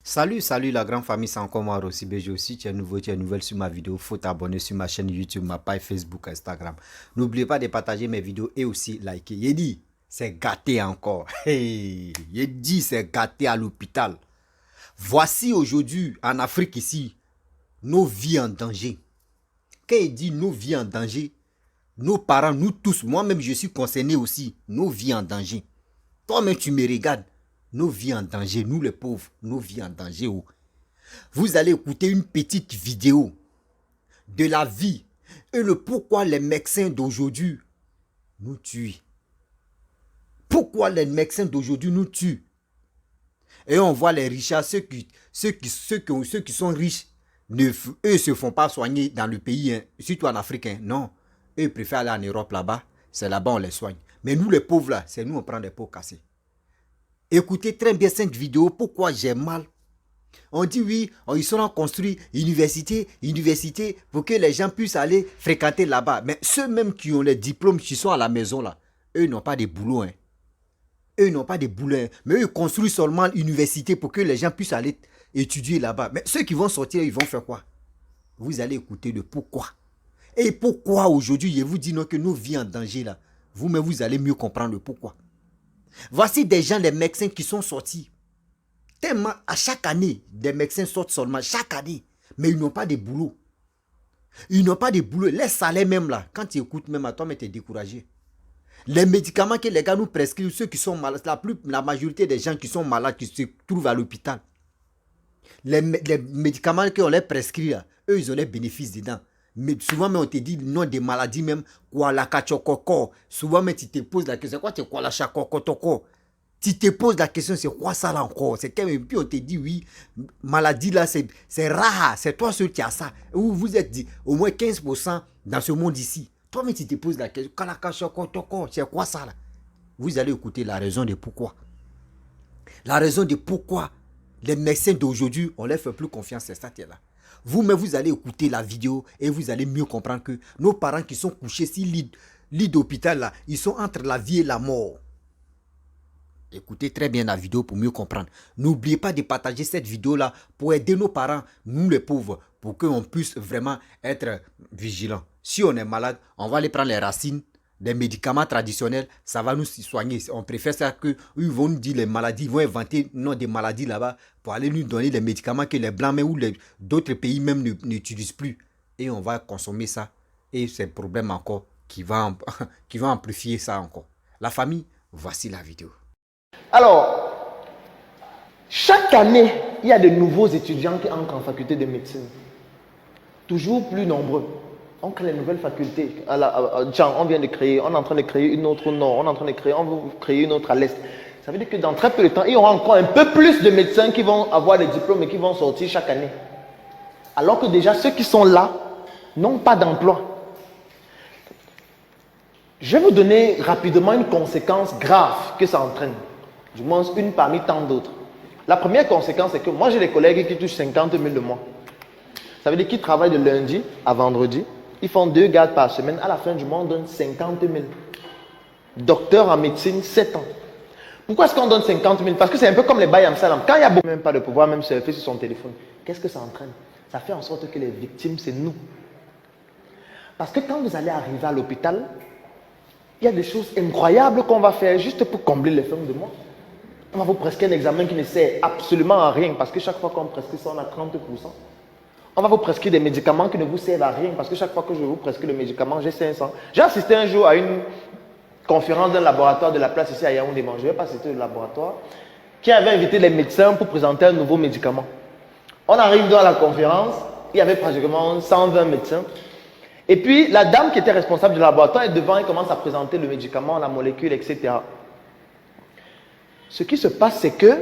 Salut la grande famille, c'est encore moi Rossi BG aussi. Tu es nouveau, tu es nouvelle sur ma vidéo. Faut t'abonner sur ma chaîne YouTube, ma page Facebook, Instagram. N'oubliez pas de partager mes vidéos et aussi liker. Yedi, c'est gâté encore. Hey, Yedi, c'est gâté à l'hôpital. Voici aujourd'hui en Afrique ici, nos vies en danger. Quand il dit nos vies en danger, nos parents, nous tous, moi-même je suis concerné aussi, nos vies en danger. Toi-même tu me regardes, nos vies en danger, nous les pauvres, nos vies en danger. Oh. Vous allez écouter une petite vidéo de la vie et le pourquoi les médecins d'aujourd'hui nous tuent. Pourquoi les médecins d'aujourd'hui nous tuent. Et on voit les richards, ceux qui sont riches, eux ne se font pas soigner dans le pays, hein, surtout en Afrique. Hein, non, eux ils préfèrent aller en Europe là-bas, c'est là-bas on les soigne. Mais nous les pauvres là, c'est nous on prend des pots cassés. Écoutez très bien cette vidéo, pourquoi j'ai mal. On dit oui, ils sont construit université pour que les gens puissent aller fréquenter là-bas. Mais ceux même qui ont les diplômes, qui sont à la maison là, eux n'ont pas de boulot. Hein. Eux n'ont pas de boulot. Hein. Mais eux ils construisent seulement l'université pour que les gens puissent aller étudier là-bas. Mais ceux qui vont sortir, ils vont faire quoi? Vous allez écouter le pourquoi. Et pourquoi aujourd'hui, je vous dis non que nos vies en danger là. Vous-même, vous allez mieux comprendre le pourquoi. Voici des gens, des médecins qui sont sortis. Tellement, à chaque année, des médecins sortent seulement, chaque année. Mais ils n'ont pas de boulot. Ils n'ont pas de boulot. Les salaires même là, quand tu écoutes même à toi, mais tu es découragé. Les médicaments que les gars nous prescrivent, ceux qui sont malades, la majorité des gens qui sont malades, qui se trouvent à l'hôpital, les médicaments qu'on les prescrit, là, eux, ils ont les bénéfices dedans. Mais souvent, mais on te dit non des maladies même, quoi la kachokoko. Souvent, mais tu te poses la question, quoi tu quoi la chakokotoko. Tu te poses la question, c'est quoi ça là encore? C'est quand même, puis on te dit oui, maladie là, c'est rare, c'est toi seul qui as ça. Ou vous êtes dit, au moins 15% dans ce monde ici. Toi-même, tu te poses la question, c'est quoi ça là? Vous allez écouter la raison de pourquoi. La raison de pourquoi les médecins d'aujourd'hui, on ne leur fait plus confiance, c'est ça qui est là. Vous-même, vous allez écouter la vidéo et vous allez mieux comprendre que nos parents qui sont couchés sur lit d'hôpital là, ils sont entre la vie et la mort. Écoutez très bien la vidéo pour mieux comprendre. N'oubliez pas de partager cette vidéo-là pour aider nos parents, nous les pauvres, pour qu'on puisse vraiment être vigilants. Si on est malade, on va aller prendre les racines, des médicaments traditionnels, ça va nous soigner. On préfère ça que ils vont nous dire les maladies, ils vont inventer des maladies là-bas pour aller nous donner les médicaments que les blancs mais ou d'autres pays même n'utilisent plus. Et on va consommer ça. Et c'est le problème encore qui va amplifier ça encore. La famille, voici la vidéo. Alors, chaque année, il y a de nouveaux étudiants qui entrent en faculté de médecine. Toujours plus nombreux. On crée les nouvelles facultés. On vient de créer, on est en train de créer une autre au nord, on est en train de créer, on veut créer une autre à l'est. Ça veut dire que dans très peu de temps, il y aura encore un peu plus de médecins qui vont avoir des diplômes et qui vont sortir chaque année. Alors que déjà, ceux qui sont là n'ont pas d'emploi. Je vais vous donner rapidement une conséquence grave que ça entraîne. Du moins, une parmi tant d'autres. La première conséquence, c'est que moi, j'ai des collègues qui touchent 50 000 le mois. Ça veut dire qu'ils travaillent de lundi à vendredi. Ils font 2 gardes par semaine. À la fin du mois, on donne 50 000. Docteur en médecine, 7 ans. Pourquoi est-ce qu'on donne 50 000? Parce que c'est un peu comme les bails en salam. Quand il n'y a même pas de pouvoir même surfer sur son téléphone, qu'est-ce que ça entraîne? Ça fait en sorte que les victimes, c'est nous. Parce que quand vous allez arriver à l'hôpital, il y a des choses incroyables qu'on va faire juste pour combler les fins de mois. On va vous prescrire un examen qui ne sert absolument à rien parce que chaque fois qu'on prescrit ça, on a 30%. On va vous prescrire des médicaments qui ne vous servent à rien parce que chaque fois que je vous prescris le médicament, j'ai 500. J'ai assisté un jour à une conférence d'un laboratoire de la place ici à Yaoundé, je ne vais pas citer le laboratoire, qui avait invité les médecins pour présenter un nouveau médicament. On arrive dans la conférence, il y avait pratiquement 120 médecins. Et puis, la dame qui était responsable du laboratoire est devant et commence à présenter le médicament, la molécule, etc. Ce qui se passe, c'est que,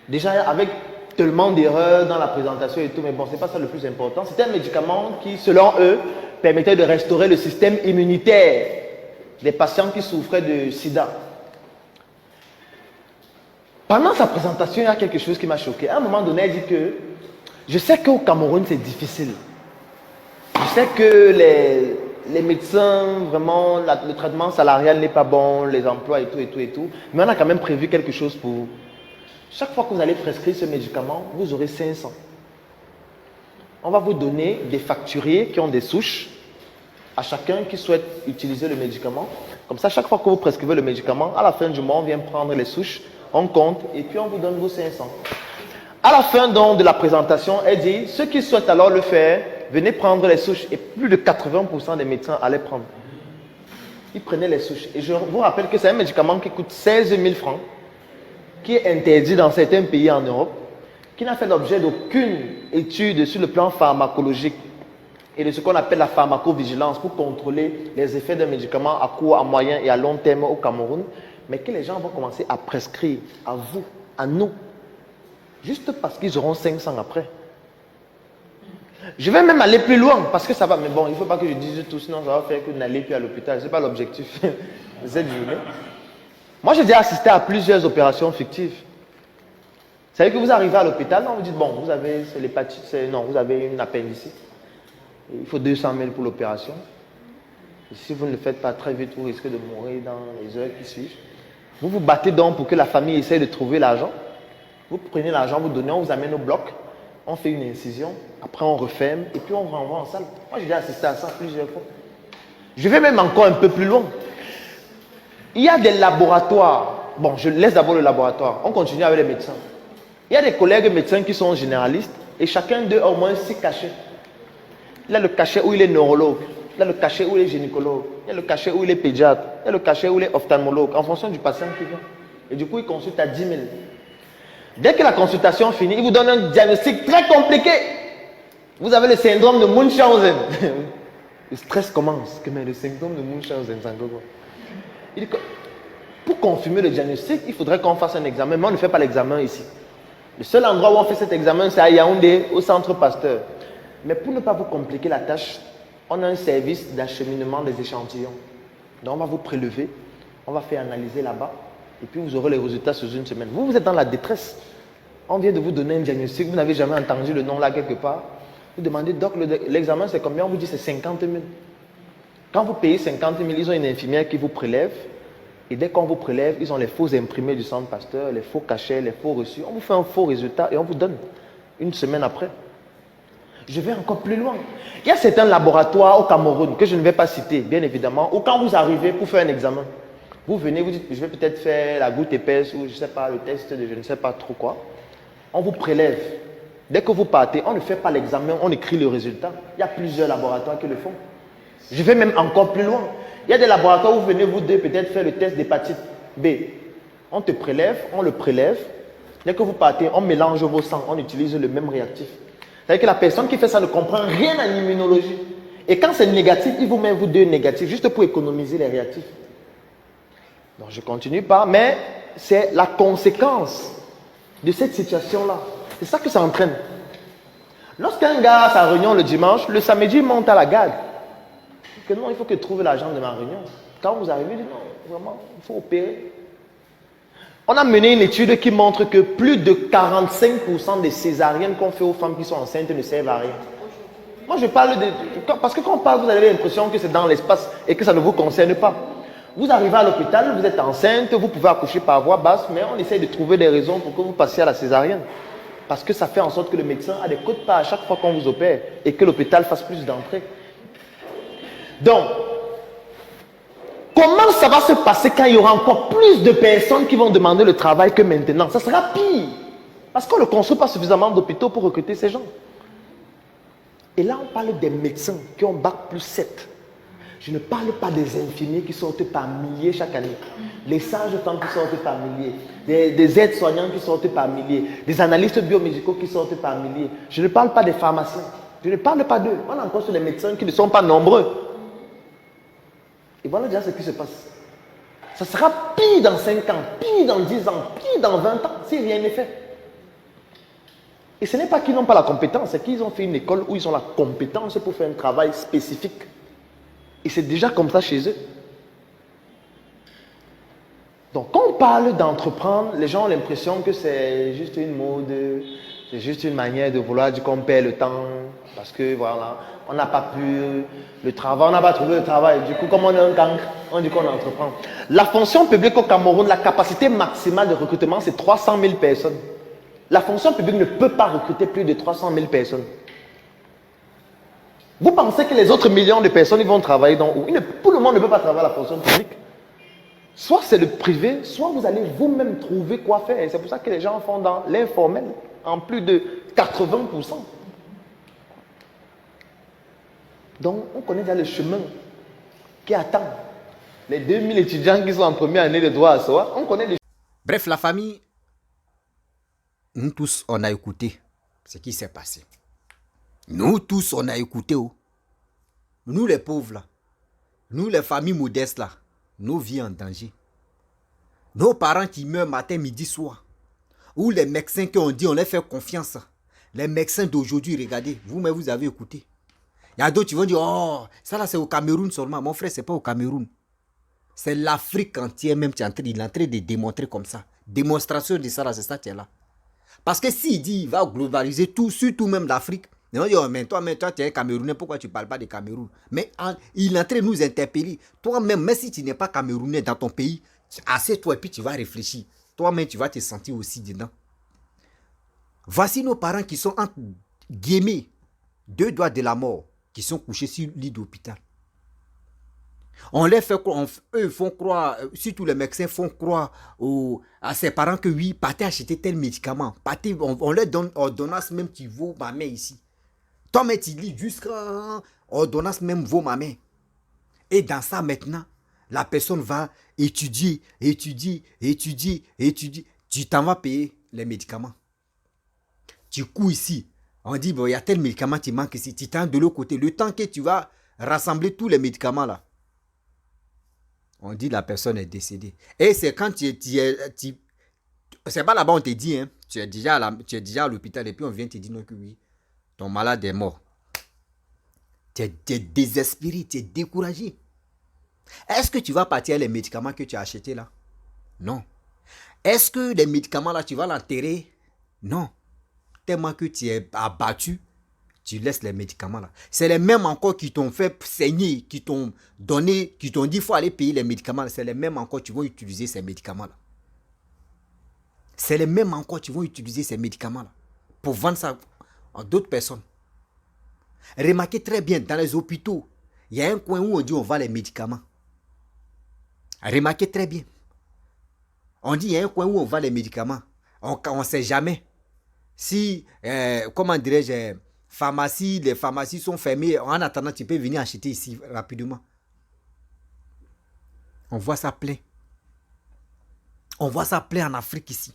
déjà avec tellement d'erreurs dans la présentation et tout, mais bon, ce n'est pas ça le plus important. C'était un médicament qui, selon eux, permettait de restaurer le système immunitaire des patients qui souffraient de sida. Pendant sa présentation, il y a quelque chose qui m'a choqué. À un moment donné, elle dit que, je sais qu'au Cameroun, c'est difficile. Je sais que les médecins, vraiment, le traitement salarial n'est pas bon, les emplois et tout, mais on a quand même prévu quelque chose pour vous. Chaque fois que vous allez prescrire ce médicament, vous aurez 500. On va vous donner des facturiers qui ont des souches à chacun qui souhaite utiliser le médicament. Comme ça, chaque fois que vous prescrivez le médicament, à la fin du mois, on vient prendre les souches, on compte et puis on vous donne vos 500. À la fin donc de la présentation, elle dit, ceux qui souhaitent alors le faire, venez prendre les souches. Et plus de 80% des médecins allaient prendre. Ils prenaient les souches. Et je vous rappelle que c'est un médicament qui coûte 16 000 francs, qui est interdit dans certains pays en Europe, qui n'a fait l'objet d'aucune étude sur le plan pharmacologique et de ce qu'on appelle la pharmacovigilance pour contrôler les effets d'un médicament à court, à moyen et à long terme au Cameroun, mais que les gens vont commencer à prescrire à vous, à nous, juste parce qu'ils auront 500 après. Je vais même aller plus loin, parce que ça va, mais bon, il ne faut pas que je dise tout, sinon ça va faire que vous n'allez plus à l'hôpital. Ce n'est pas l'objectif de cette journée. Moi, j'ai déjà assisté à plusieurs opérations fictives. Vous savez que vous arrivez à l'hôpital, non, vous dites, bon, vous avez l'hépatite, non, vous avez une appendicite. Il faut 200 000 pour l'opération. Si vous ne le faites pas très vite, vous risquez de mourir dans les heures qui suivent. Vous vous battez donc pour que la famille essaye de trouver l'argent. Vous prenez l'argent, vous donnez, on vous amène au bloc, on fait une incision, après on referme et puis on vous renvoie en salle. Moi, j'ai déjà assisté à ça plusieurs fois. Je vais même encore un peu plus loin. Il y a des laboratoires. Bon, je laisse d'abord le laboratoire. On continue avec les médecins. Il y a des collègues médecins qui sont généralistes et chacun d'eux a au moins 6 cachets. Il a le cachet où il est neurologue, il a le cachet où il est gynécologue, il a le cachet où il est pédiatre, il a le cachet où il est ophtalmologue, en fonction du patient qui vient. Et du coup, il consulte à 10 000. Dès que la consultation finit, il vous donne un diagnostic très compliqué. Vous avez le syndrome de Munchausen. Le stress commence. Mais le syndrome de Munchausen, c'est encore quoi? Il dit que pour confirmer le diagnostic, il faudrait qu'on fasse un examen, mais on ne fait pas l'examen ici. Le seul endroit où on fait cet examen, c'est à Yaoundé, au centre Pasteur. Mais pour ne pas vous compliquer la tâche, on a un service d'acheminement des échantillons. Donc on va vous prélever, on va faire analyser là-bas, et puis vous aurez les résultats sous une semaine. Vous êtes dans la détresse. On vient de vous donner un diagnostic, vous n'avez jamais entendu le nom là quelque part. Vous demandez, doc, l'examen c'est combien? On vous dit c'est 50 000. Quand vous payez 50 000, ils ont une infirmière qui vous prélève. Et dès qu'on vous prélève, ils ont les faux imprimés du centre Pasteur, les faux cachets, les faux reçus. On vous fait un faux résultat et on vous donne une semaine après. Je vais encore plus loin. Il y a certains laboratoires au Cameroun que je ne vais pas citer, bien évidemment, où quand vous arrivez pour faire un examen, vous venez, vous dites, je vais peut-être faire la goutte épaisse ou je ne sais pas, le test de je ne sais pas trop quoi. On vous prélève. Dès que vous partez, on ne fait pas l'examen, on écrit le résultat. Il y a plusieurs laboratoires qui le font. Je vais même encore plus loin. Il y a des laboratoires où vous venez, vous deux, peut-être faire le test d'hépatite B. On te prélève, on le prélève. Dès que vous partez, on mélange vos sangs, on utilise le même réactif. C'est-à-dire que la personne qui fait ça ne comprend rien en immunologie. Et quand c'est négatif, il vous met vous deux négatifs, juste pour économiser les réactifs. Donc je ne continue pas, mais c'est la conséquence de cette situation-là. C'est ça que ça entraîne. Lorsqu'un gars a sa réunion le dimanche, le samedi, il monte à la garde. Que non, il faut que je trouve l'argent de ma réunion. Quand vous arrivez, il dit non, vraiment, il faut opérer. On a mené une étude qui montre que plus de 45% des césariennes qu'on fait aux femmes qui sont enceintes ne servent à rien. Moi, je parle de... Parce que quand on parle, vous avez l'impression que c'est dans l'espace et que ça ne vous concerne pas. Vous arrivez à l'hôpital, vous êtes enceinte, vous pouvez accoucher par voie basse, mais on essaye de trouver des raisons pour que vous passiez à la césarienne. Parce que ça fait en sorte que le médecin a des quotes-parts à chaque fois qu'on vous opère et que l'hôpital fasse plus d'entrées. Donc, comment ça va se passer quand il y aura encore plus de personnes qui vont demander le travail que maintenant? Ça sera pire. Parce qu'on ne construit pas suffisamment d'hôpitaux pour recruter ces gens. Et là, on parle des médecins qui ont Bac+7. Je ne parle pas des infirmiers qui sortent par milliers chaque année. Les sages-femmes qui sortent par milliers. Des aides-soignants qui sortent par milliers. Des analystes biomédicaux qui sortent par milliers. Je ne parle pas des pharmaciens. Je ne parle pas d'eux. On est encore sur les médecins qui ne sont pas nombreux. Et voilà déjà ce qui se passe. Ça sera pire dans 5 ans, pire dans 10 ans, pire dans 20 ans, si rien n'est fait. Et ce n'est pas qu'ils n'ont pas la compétence, c'est qu'ils ont fait une école où ils ont la compétence pour faire un travail spécifique. Et c'est déjà comme ça chez eux. Donc quand on parle d'entreprendre, les gens ont l'impression que c'est juste une mode, C'est juste une manière de vouloir dire qu'on perd le temps parce que voilà, on n'a pas pu le travail, on n'a pas trouvé le travail. Du coup, comme on est un cancre, on dit qu'on entreprend. La fonction publique au Cameroun, la capacité maximale de recrutement, c'est 300 000 personnes. La fonction publique ne peut pas recruter plus de 300 000 personnes. Vous pensez que les autres millions de personnes ils vont travailler dans où? Tout le monde ne peut pas travailler à la fonction publique. Soit c'est le privé, soit vous allez vous-même trouver quoi faire. Et c'est pour ça que les gens font dans l'informel, en plus de 80%. Donc, on connaît déjà le chemin qui attend. Les 2000 étudiants qui sont en première année de droit à soi, on connaît le... Bref, la famille, nous tous, on a écouté ce qui s'est passé. Nous tous, on a écouté. Oh. Nous les pauvres là, nous les familles modestes là, nos vies en danger. Nos parents qui meurent matin, midi, soir. Ou les médecins qui ont dit, on les fait confiance. Les médecins d'aujourd'hui, regardez, vous-même vous avez écouté. Il y a d'autres qui vont dire, oh, ça là c'est au Cameroun seulement. Mon frère, c'est pas au Cameroun. C'est l'Afrique entière même qui est en train de démontrer comme ça. Démonstration de ça là, c'est ça qui est là. Parce que s'il dit, il va globaliser tout, surtout même l'Afrique. Ils vont dire, oh, mais toi, tu es Camerounais, pourquoi tu ne parles pas de Cameroun? Mais il est en train de nous interpeller. Toi-même, même si tu n'es pas Camerounais dans ton pays, assieds-toi et puis tu vas réfléchir. Toi-même, tu vas te sentir aussi dedans. Voici nos parents qui sont entre guillemets, 2 doigts de la mort, qui sont couchés sur le lit d'hôpital. On les fait croire, eux font croire, surtout les médecins font croire à ses parents que oui, partez acheter tel médicament. Partez, on leur donne ordonnance même qui vaut ma main ici. Toi, mais tu lis jusqu'à ordonnance même vaut ma main. Et dans ça maintenant, la personne va étudier. Tu t'en vas payer les médicaments. Tu cours ici. On dit, bon, il y a tel médicament qui manque ici. Tu t'en de l'autre côté. Le temps que tu vas rassembler tous les médicaments là, on dit la personne est décédée. Et c'est quand c'est pas là-bas on te dit, hein, tu es déjà à l'hôpital et puis on vient te dire non que oui, ton malade est mort. Tu es désespéré, tu es découragé. Est-ce que tu vas partir les médicaments que tu as achetés là? Non. Est-ce que les médicaments là, tu vas l'enterrer? Non. Tellement que tu es abattu, tu laisses les médicaments là. C'est les mêmes encore qui t'ont fait saigner, qui t'ont donné, qui t'ont dit qu'il faut aller payer les médicaments. C'est les mêmes encore qui vont utiliser ces médicaments là. C'est les mêmes encore qui vont utiliser ces médicaments là pour vendre ça à d'autres personnes. Remarquez très bien, dans les hôpitaux, il y a un coin où on dit on vend les médicaments. Remarquez très bien. On dit il y a un coin où on vend les médicaments. On ne sait jamais si, comment dirais-je, les pharmacies sont fermées. En attendant, tu peux venir acheter ici rapidement. On voit ça plein. On voit ça plein en Afrique ici.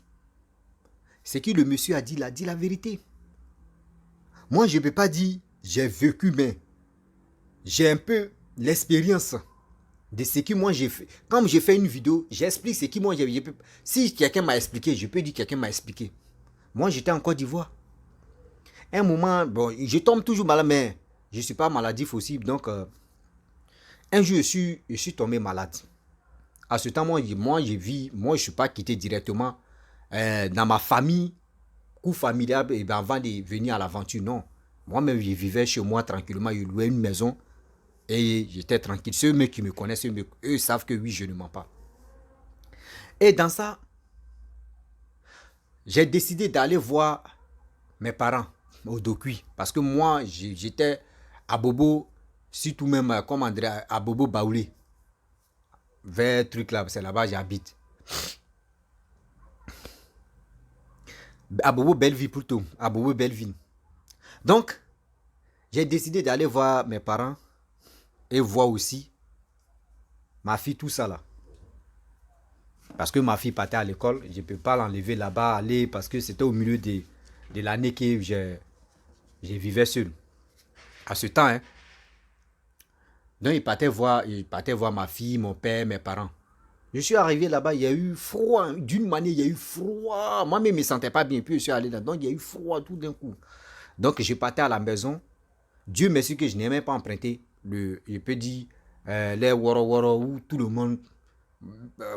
Ce que le monsieur a dit la vérité. Moi, je ne peux pas dire j'ai vécu, mais j'ai un peu l'expérience de ce que moi j'ai fait. Quand j'ai fait une vidéo, j'explique ce que moi j'ai fait. Si quelqu'un m'a expliqué, je peux dire quelqu'un m'a expliqué. Moi, j'étais en Côte d'Ivoire. Un moment, bon, je tombe toujours malade, mais je ne suis pas maladif aussi. Donc, un jour, je suis tombé malade. À ce temps, moi, je ne suis pas quitté directement dans ma famille, coup familial, et ben, avant de venir à l'aventure. Non. Moi-même, je vivais chez moi tranquillement. Je louais une maison et j'étais tranquille. Ceux qui me connaissent, eux savent que oui, je ne mens pas. Et dans ça, j'ai décidé d'aller voir mes parents au Dokui. Parce que moi, j'étais à Bobo, surtout même, comment dire, à Bobo Baoulé. Vers truc là, c'est là-bas j'habite. À Bobo Belleville plutôt. À Bobo Belleville. Donc, j'ai décidé d'aller voir mes parents et voir aussi ma fille, tout ça là. Parce que ma fille partait à l'école, je ne peux pas l'enlever là-bas, aller, parce que c'était au milieu de l'année que je vivais seul. À ce temps, hein. Donc, il partait voir ma fille, mon père, mes parents. Je suis arrivé là-bas, il y a eu froid. D'une manière, il y a eu froid. Moi-même, je ne me sentais pas bien. Puis, je suis allé là. Donc, il y a eu froid tout d'un coup. Donc, je partais à la maison. Dieu merci que je n'ai même pas emprunté, je peux dire, les woro où tout le monde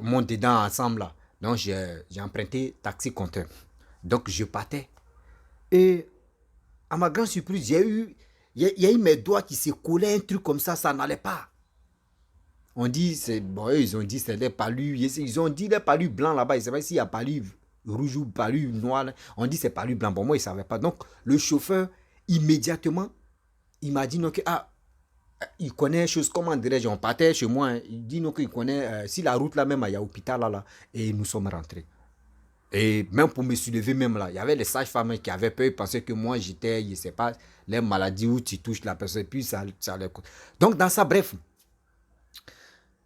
monte dedans ensemble là. Donc, j'ai emprunté taxi compteur. Donc, je partais. Et à ma grande surprise, il y a eu mes doigts qui se collaient, un truc comme ça n'allait pas. On dit, bon, ils ont dit c'est des palus, ils ont dit des palus blancs là-bas, ils ne savaient pas s'il y a palus rouge ou palus noir. On dit c'est palus blanc. Bon, moi, ils ne savaient pas. Donc, le chauffeur, immédiatement, il m'a dit non, que, il connaît chose, comment dirais-je, on partait chez moi, hein, il dit non, qu'il connaît, si la route là même, il y a l'hôpital là, et nous sommes rentrés. Et même pour me soulever même là, il y avait les sages-femmes qui avaient peur, ils pensaient que moi j'étais, je ne sais pas, les maladies où tu touches la personne, puis ça les... Donc dans ça, bref,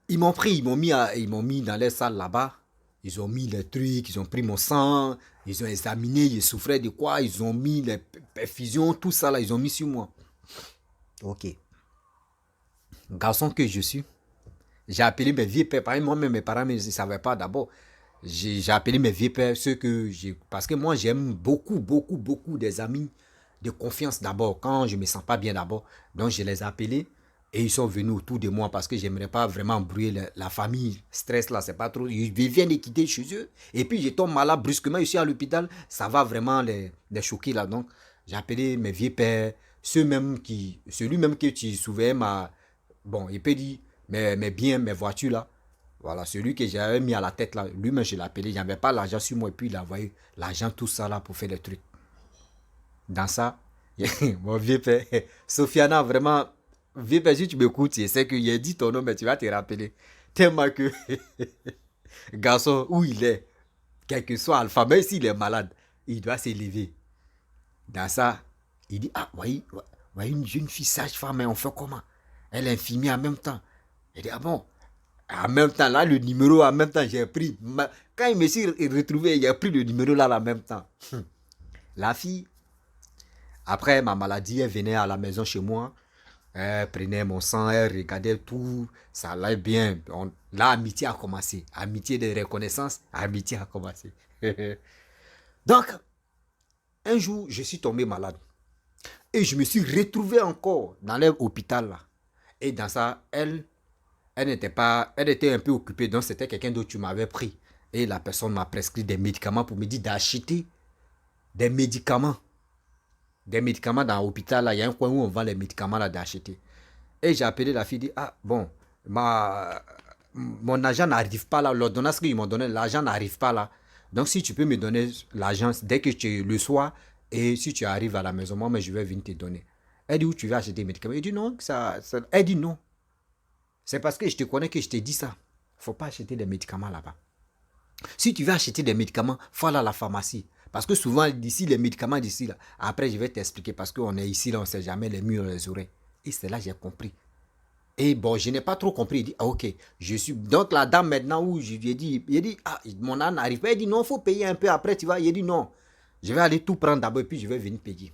ils m'ont pris, ils m'ont mis dans les salles là-bas, ils ont mis les trucs, ils ont pris mon sang, ils ont examiné, ils souffraient de quoi, ils ont mis les perfusions, tout ça là, ils ont mis sur moi. Ok. Garçon que je suis, j'ai appelé mes vieux pères, moi-même mes parents ne savaient pas d'abord. J'ai appelé mes vieux pères, ceux que j'ai... Parce que moi, j'aime beaucoup, beaucoup, beaucoup des amis de confiance d'abord, quand je ne me sens pas bien d'abord. Donc, je les ai appelés et ils sont venus autour de moi parce que je n'aimerais pas vraiment embrouiller la famille. Stress là, c'est pas trop... Ils viennent de quitter chez eux et puis je tombe malade brusquement ici à l'hôpital. Ça va vraiment les choquer là. Donc, j'ai appelé mes vieux pères, celui même que tu souviens, bon, il peut dire, mes biens, mes voitures là. Voilà, celui que j'avais mis à la tête là, lui-même je l'ai appelé, il n'y avait pas l'argent sur moi et puis il a envoyé l'argent, tout ça là pour faire les trucs. Dans ça, mon vieux père, Sofiana, vraiment, vieux père, si tu m'écoutes, je sais qu'il a dit ton nom, mais tu vas te rappeler. Tellement que, garçon, où il est, quel que soit Alpha, même s'il est malade, il doit s'élever. Dans ça, il dit, voyez une jeune fille sage-femme, mais on fait comment? Elle est infirmière en même temps. Il dit, bon. En même temps, là, le numéro, en même temps, j'ai pris. Quand il me s'est retrouvé, il a pris le numéro là, en même temps. La fille, après ma maladie, elle venait à la maison chez moi. Elle prenait mon sang, elle regardait tout. Ça allait bien. Là, amitié a commencé. Amitié de reconnaissance, amitié a commencé. Donc, un jour, je suis tombé malade. Et je me suis retrouvé encore dans l'hôpital là. Et dans ça, elle était un peu occupée, donc c'était quelqu'un d'autre qui m'avait pris. Et la personne m'a prescrit des médicaments pour me dire d'acheter des médicaments. Des médicaments dans l'hôpital, là, il y a un coin où on vend les médicaments là d'acheter. Et j'ai appelé la fille, dit, bon, mon agent n'arrive pas là, l'ordonnance qu'ils m'ont donné, l'argent n'arrive pas là. Donc si tu peux me donner l'argent dès que tu es le soir, et si tu arrives à la maison, moi, mais je vais venir te donner. Elle dit, où tu vas acheter des médicaments? Elle dit, non, elle dit, non. C'est parce que je te connais que je t'ai dit ça. Il ne faut pas acheter des médicaments là-bas. Si tu veux acheter des médicaments, il faut aller à la pharmacie. Parce que souvent, d'ici, les médicaments d'ici, là, après, je vais t'expliquer. Parce qu'on est ici, là, on ne sait jamais les murs, les oreilles. Et c'est là que j'ai compris. Et bon, je n'ai pas trop compris. Il dit, ok, je suis... Donc, la dame, maintenant, où je lui ai dit, mon âne n'arrive pas. Il dit, non, il faut payer un peu après, tu vois. Il dit, non, je vais aller tout prendre d'abord, et puis je vais venir payer.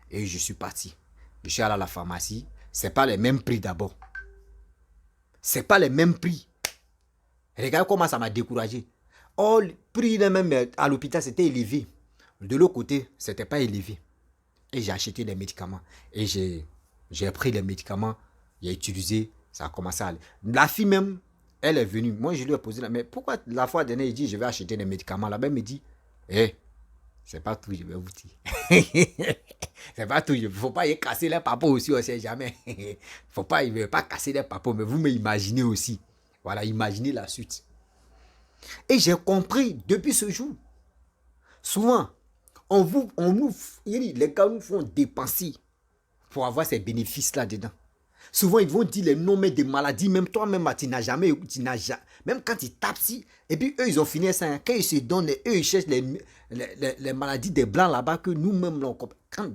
Et je suis parti. Je suis allé à la pharmacie. Ce n'est pas les mêmes prix d'abord. C'est pas les mêmes prix. Regarde comment ça m'a découragé. Oh, le prix même à l'hôpital, c'était élevé. De l'autre côté, c'était pas élevé. Et j'ai acheté des médicaments. Et j'ai pris les médicaments, j'ai utilisé, ça a commencé à aller. La fille même, elle est venue. Moi, je lui ai posé mais pourquoi la fois dernière, il dit, je vais acheter des médicaments. Là-bas, elle me dit, c'est pas tout, je vais vous dire. C'est pas tout. Il ne faut pas y casser les papas aussi, on ne sait jamais. Il ne faut pas casser les papas, mais vous m'imaginez aussi. Voilà, imaginez la suite. Et j'ai compris depuis ce jour. Souvent, les gars nous font dépenser pour avoir ces bénéfices là-dedans. Souvent, ils vont dire les noms des maladies, même toi-même, tu n'as jamais, même quand ils tapent si, et puis eux, ils ont fini ça, quand ils se donnent, eux, ils cherchent les maladies des blancs là-bas que nous-mêmes,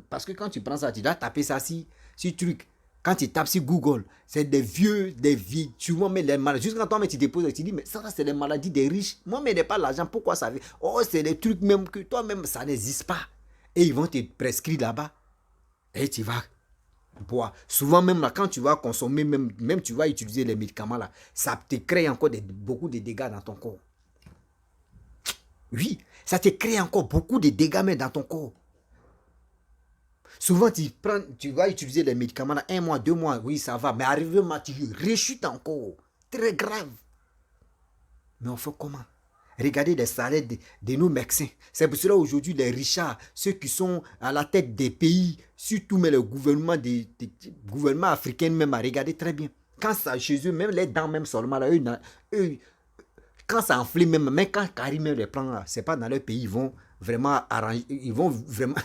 parce que quand tu prends ça, tu dois taper ça si truc. Quand tu tapes sur Google, c'est des vieux, souvent, mais les maladies, juste quand toi, tu déposes, tu dis, mais ça, c'est les maladies des riches. Moi, mais n'est pas l'argent, pourquoi ça veut? Oh, c'est des trucs même que toi-même, ça n'existe pas. Et ils vont te prescrire là-bas, et tu vas boire. Souvent même là, quand tu vas consommer, même tu vas utiliser les médicaments là, ça te crée encore beaucoup de dégâts dans ton corps. Oui, ça te crée encore beaucoup de dégâts mais dans ton corps. Souvent tu vas utiliser les médicaments là, 1 mois, 2 mois, oui ça va, mais arrivé tu rechutes encore. Très grave. Mais on fait comment? Regardez les salaires de nos médecins. C'est pour cela aujourd'hui, les richards, ceux qui sont à la tête des pays, surtout mais le gouvernement, des gouvernements africains même, à regarder très bien. Quand ça, chez eux, même les dents, même seulement, là, eux, quand ça enfle même, même quand Karim les prend, là, c'est pas dans leur pays, ils vont vraiment arranger, ils vont vraiment,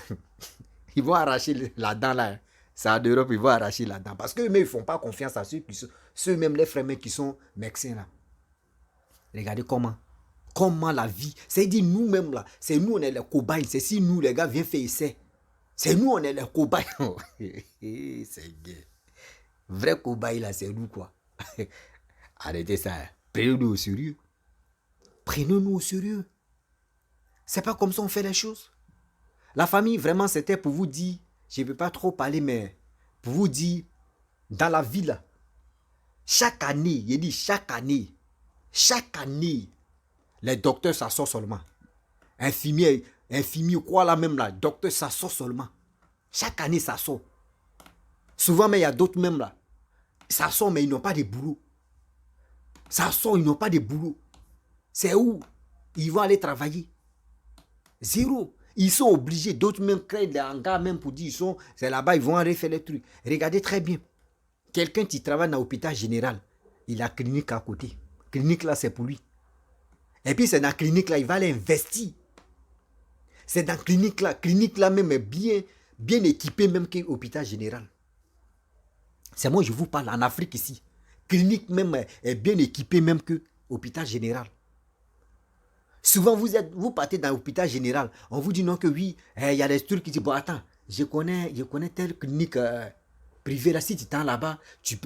ils vont arracher la dent là. C'est en Europe, ils vont arracher la dent. Parce qu'eux-mêmes, ils ne font pas confiance à ceux qui sont, ceux-mêmes, les frères qui sont médecins là. Regardez comment la vie, c'est-à-dire nous-mêmes là, c'est nous, on est les cobayes, c'est si nous, les gars, viennent faire essai. C'est nous, on est les cobayes. C'est gay. Vrai cobaye là, c'est nous quoi. Arrêtez ça. Prenez-nous au sérieux. Prenez-nous au sérieux. C'est pas comme ça on fait les choses. La famille, vraiment, c'était pour vous dire, je ne peux pas trop parler, mais pour vous dire, dans la vie là, chaque année, il dit chaque année, les docteurs s'assortent seulement. Infirmiers, quoi là même là, docteurs s'assortent seulement. Chaque année, ça sort. Souvent, mais il y a d'autres même là. Ça sort, mais ils n'ont pas de boulot. Ça sort, ils n'ont pas de boulot. C'est où ils vont aller travailler? Zéro. Ils sont obligés, d'autres même créent des hangars même pour dire, c'est là-bas, ils vont aller faire les trucs. Regardez très bien. Quelqu'un qui travaille dans l'hôpital général, il a clinique à côté. Clinique là, c'est pour lui. Et puis c'est dans la clinique là, il va aller investir. C'est dans la clinique là même est bien équipé même que l'hôpital général. C'est moi je vous parle en Afrique ici. Clinique même est bien équipée même que l'hôpital général. Souvent vous partez dans l'hôpital général, on vous dit non que oui, il y a des trucs qui disent bon attends, je connais telle clinique privée là, si tu es là-bas,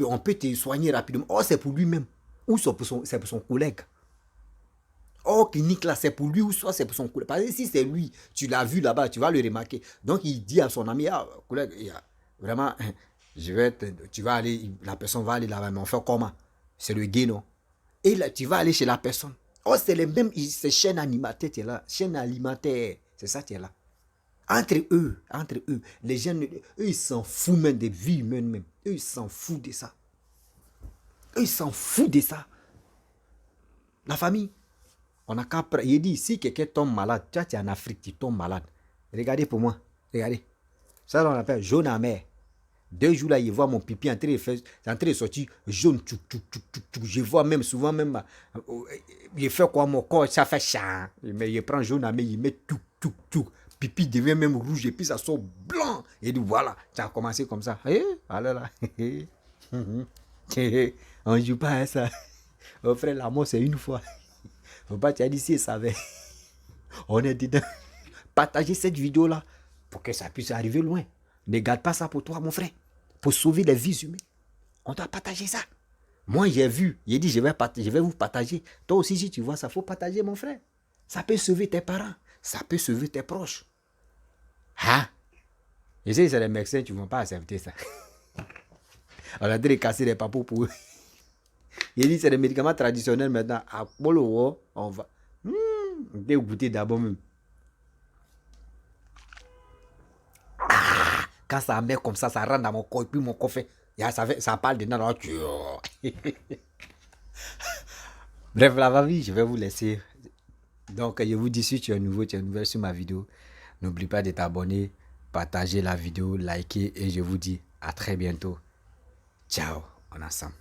on peut te soigner rapidement. Oh c'est pour lui-même, ou c'est pour son collègue. Oh clinique là c'est pour lui ou soit c'est pour son collègue. Parce que si c'est lui, tu l'as vu là-bas, tu vas le remarquer. Donc il dit à son ami, ah collègue, vraiment, tu vas aller, la personne va aller là-bas, mais on fait comment? C'est le gay non? Et là tu vas aller chez la personne. Oh, c'est les mêmes, c'est chaîne alimentaire, tu es là. Chaîne alimentaire, c'est ça, tu es là. Entre eux, les jeunes, eux, ils s'en foutent même des vies humaines même. Eux, ils s'en foutent de ça. La famille, on a qu'à... Il dit, si quelqu'un tombe malade, tu es en Afrique, tu tombes malade. Regardez pour moi, regardez. Ça, on appelle jaune amer. 2 jours là, il voit mon pipi en train de sortir jaune. Je vois même souvent même, il fait quoi mon corps, ça fait chat. Il prend jaune amer, il met tout. Pipi devient même rouge et puis ça sort blanc. Et dit voilà, ça a commencé comme ça. Alors là, on ne joue pas à ça. Oh frère, l'amour c'est une fois. Faut pas te dire si ça va. On est dedans. Partagez cette vidéo là pour que ça puisse arriver loin. Ne garde pas ça pour toi mon frère. Pour sauver les vies humaines. On doit partager ça. Moi, j'ai vu. J'ai dit, je vais vous partager. Toi aussi, si tu vois ça, il faut partager, mon frère. Ça peut sauver tes parents. Ça peut sauver tes proches. Hein? Je sais, c'est les médecins, tu ne vont pas accepter ça. On a dit casser les papous pour eux. Il dit, c'est des médicaments traditionnels maintenant. À Polo, on va. On peut goûter d'abord même. Quand ça met comme ça rentre dans mon corps et puis mon corps fait, ça parle dedans. Bref, la vie, je vais vous laisser. Donc, je vous dis, si tu es nouveau, tu es nouvelle sur ma vidéo, n'oublie pas de t'abonner, partager la vidéo, liker et je vous dis à très bientôt. Ciao, on est ensemble.